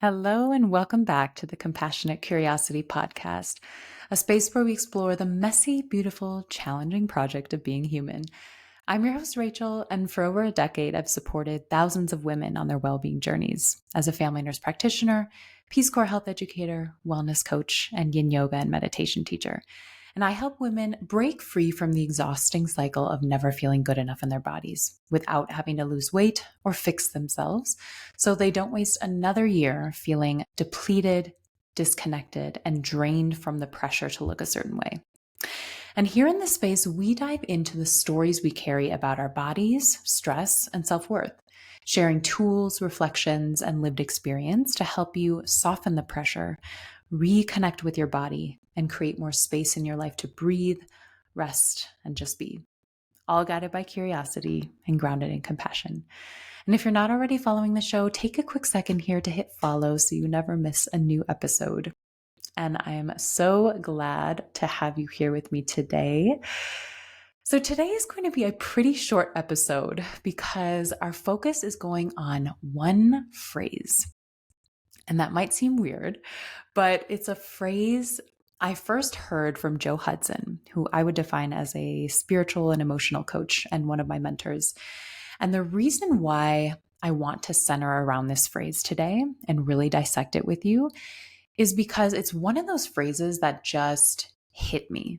Hello, and welcome back to the Compassionate Curiosity Podcast, a space where we explore the messy, beautiful, challenging project of being human. I'm your host, Rachel, and for over a decade, I've supported thousands of women on their well-being journeys as a family nurse practitioner, Peace Corps health educator, wellness coach, and yin yoga and meditation teacher. And I help women break free from the exhausting cycle of never feeling good enough in their bodies without having to lose weight or fix themselves, so they don't waste another year feeling depleted, disconnected, and drained from the pressure to look a certain way. And here in this space, we dive into the stories we carry about our bodies, stress, and self worth, sharing tools, reflections, and lived experience to help you soften the pressure, reconnect with your body, and create more space in your life to breathe, rest, and just be. All guided by curiosity and grounded in compassion. And if you're not already following the show, take a quick second here to hit follow so you never miss a new episode. And I am so glad to have you here with me today. So today is going to be a pretty short episode because our focus is going on one phrase. And that might seem weird, but it's a phrase I first heard from Joe Hudson, who I would define as a spiritual and emotional coach and one of my mentors. And the reason why I want to center around this phrase today and really dissect it with you is because it's one of those phrases that just hit me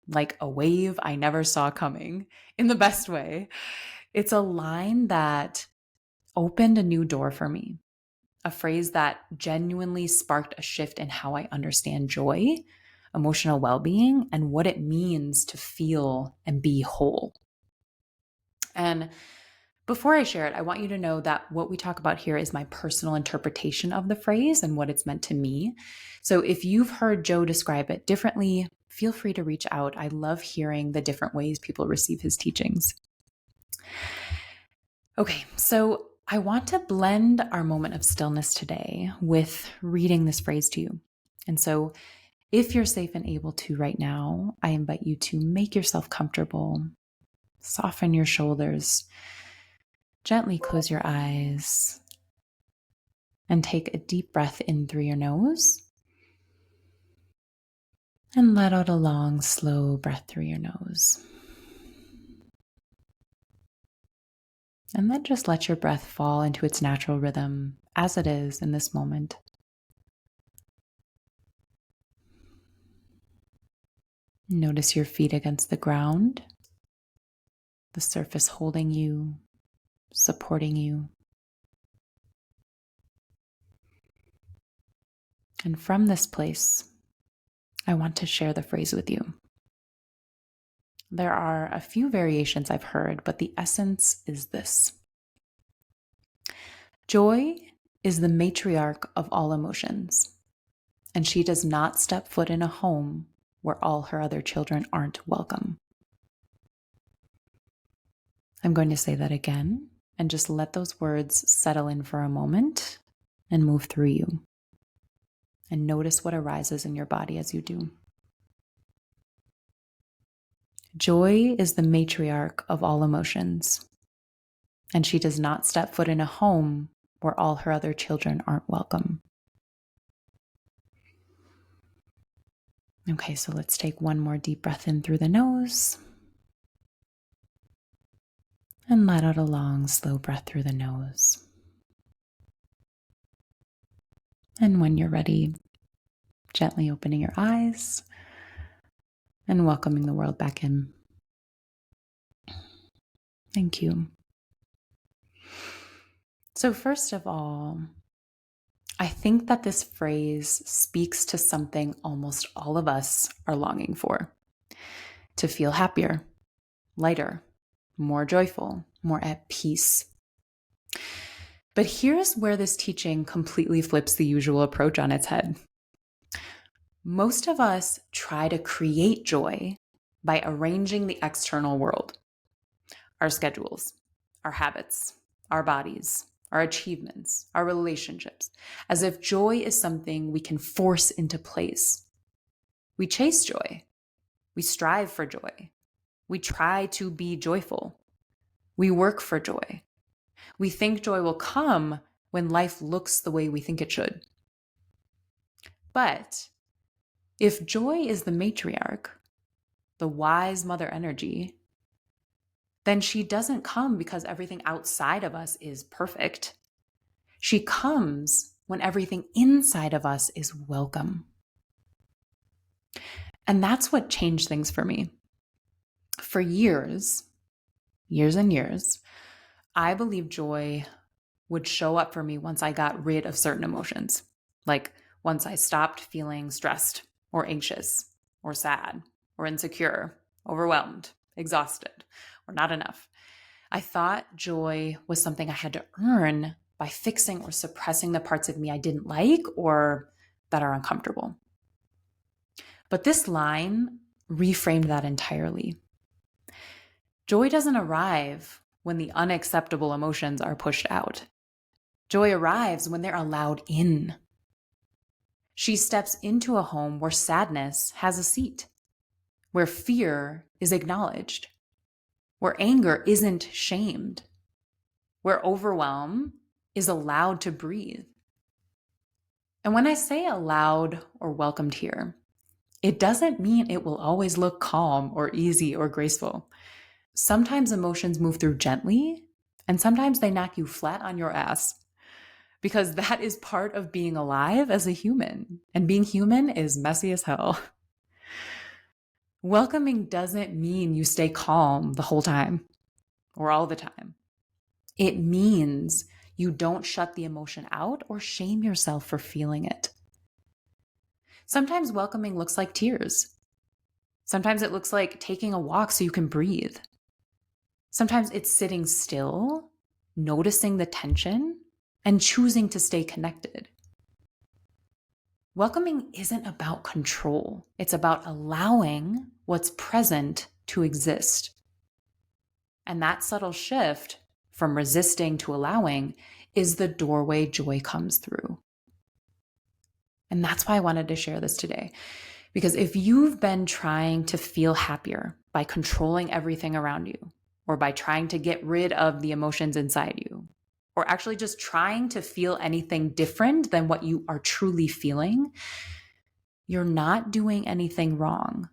like a wave I never saw coming in the best way. It's a line that opened a new door for me, a phrase that genuinely sparked a shift in how I understand joy, emotional well-being, and what it means to feel and be whole. And before I share it, I want you to know that what we talk about here is my personal interpretation of the phrase and what it's meant to me. So if you've heard Joe describe it differently, feel free to reach out. I love hearing the different ways people receive his teachings. Okay, so I want to blend our moment of stillness today with reading this phrase to you. And so if you're safe and able to right now, I invite you to make yourself comfortable, soften your shoulders, gently close your eyes, and take a deep breath in through your nose. And let out a long, slow breath through your nose. And then just let your breath fall into its natural rhythm as it is in this moment. Notice your feet against the ground, the surface holding you, supporting you. And from this place, I want to share the phrase with you. There are a few variations I've heard, but the essence is this. Joy is the matriarch of all emotions, and she does not step foot in a home where all her other children aren't welcome. I'm going to say that again and just let those words settle in for a moment and move through you. And notice what arises in your body as you do. Joy is the matriarch of all emotions, and she does not step foot in a home where all her other children aren't welcome. Okay, so let's take one more deep breath in through the nose and let out a long, slow breath through the nose. And when you're ready, gently opening your eyes and welcoming the world back in. Thank you. So first of all, I think that this phrase speaks to something almost all of us are longing for: to feel happier, lighter, more joyful, more at peace. But here's where this teaching completely flips the usual approach on its head. Most of us try to create joy by arranging the external world, our schedules, our habits, our bodies, our achievements, our relationships, as if joy is something we can force into place. We chase joy. We strive for joy. We try to be joyful. We work for joy. We think joy will come when life looks the way we think it should. But if joy is the matriarch, the wise mother energy, then she doesn't come because everything outside of us is perfect. She comes when everything inside of us is welcome. And that's what changed things for me. For years and years, I believed joy would show up for me once I got rid of certain emotions. Like once I stopped feeling stressed or anxious or sad or insecure, overwhelmed, exhausted, or not enough. I thought joy was something I had to earn by fixing or suppressing the parts of me I didn't like or that are uncomfortable. But this line reframed that entirely. Joy doesn't arrive when the unacceptable emotions are pushed out. Joy arrives when they're allowed in. She steps into a home where sadness has a seat, where fear is acknowledged, where anger isn't shamed, where overwhelm is allowed to breathe. And when I say allowed or welcomed here, it doesn't mean it will always look calm or easy or graceful. Sometimes emotions move through gently, and sometimes they knock you flat on your ass, because that is part of being alive as a human. And being human is messy as hell. Welcoming doesn't mean you stay calm the whole time or all the time. It means you don't shut the emotion out or shame yourself for feeling it. Sometimes welcoming looks like tears. Sometimes it looks like taking a walk so you can breathe. Sometimes it's sitting still, noticing the tension, and choosing to stay connected. Welcoming isn't about control. It's about allowing what's present to exist. And that subtle shift from resisting to allowing is the doorway joy comes through. And that's why I wanted to share this today. Because if you've been trying to feel happier by controlling everything around you, or by trying to get rid of the emotions inside you, or actually just trying to feel anything different than what you are truly feeling, you're not doing anything wrong.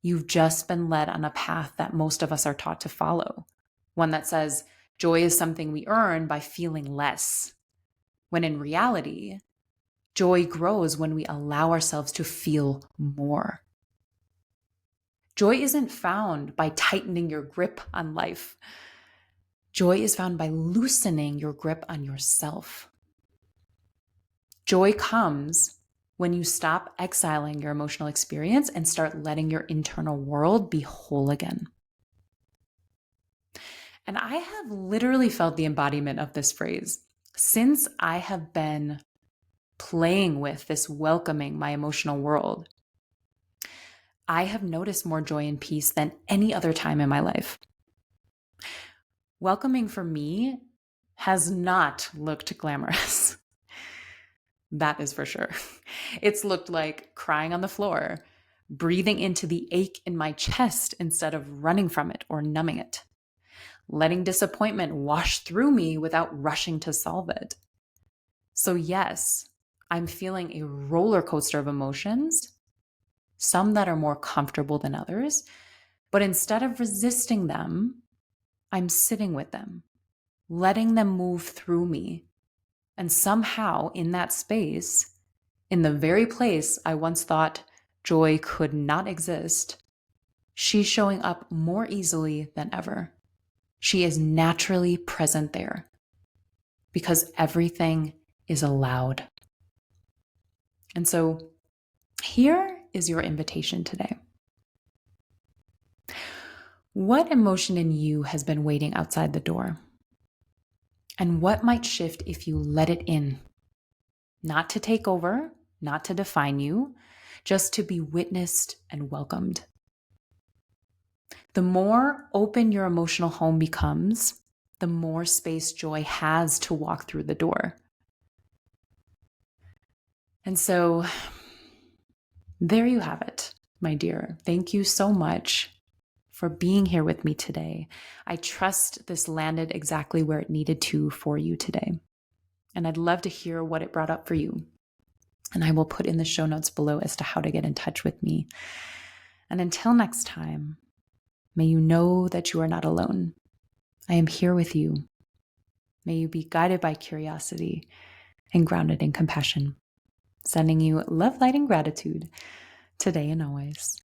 You've just been led on a path that most of us are taught to follow. One that says joy is something we earn by feeling less. When in reality, joy grows when we allow ourselves to feel more. Joy isn't found by tightening your grip on life. Joy is found by loosening your grip on yourself. Joy comes when you stop exiling your emotional experience and start letting your internal world be whole again. And I have literally felt the embodiment of this phrase since I have been playing with this welcoming my emotional world. I have noticed more joy and peace than any other time in my life. Welcoming for me has not looked glamorous. That is for sure. It's looked like crying on the floor, breathing into the ache in my chest instead of running from it or numbing it, letting disappointment wash through me without rushing to solve it. So yes, I'm feeling a roller coaster of emotions, some that are more comfortable than others, but instead of resisting them, I'm sitting with them, letting them move through me. And somehow in that space, in the very place I once thought joy could not exist, she's showing up more easily than ever. She is naturally present there because everything is allowed. And so here is your invitation today. What emotion in you has been waiting outside the door? And what might shift if you let it in? Not to take over, not to define you, just to be witnessed and welcomed. The more open your emotional home becomes, the more space joy has to walk through the door. And so there you have it, my dear. Thank you so much for being here with me today. I trust this landed exactly where it needed to for you today. And I'd love to hear what it brought up for you. And I will put in the show notes below as to how to get in touch with me. And until next time, may you know that you are not alone. I am here with you. May you be guided by curiosity and grounded in compassion. Sending you love, light, and gratitude today and always.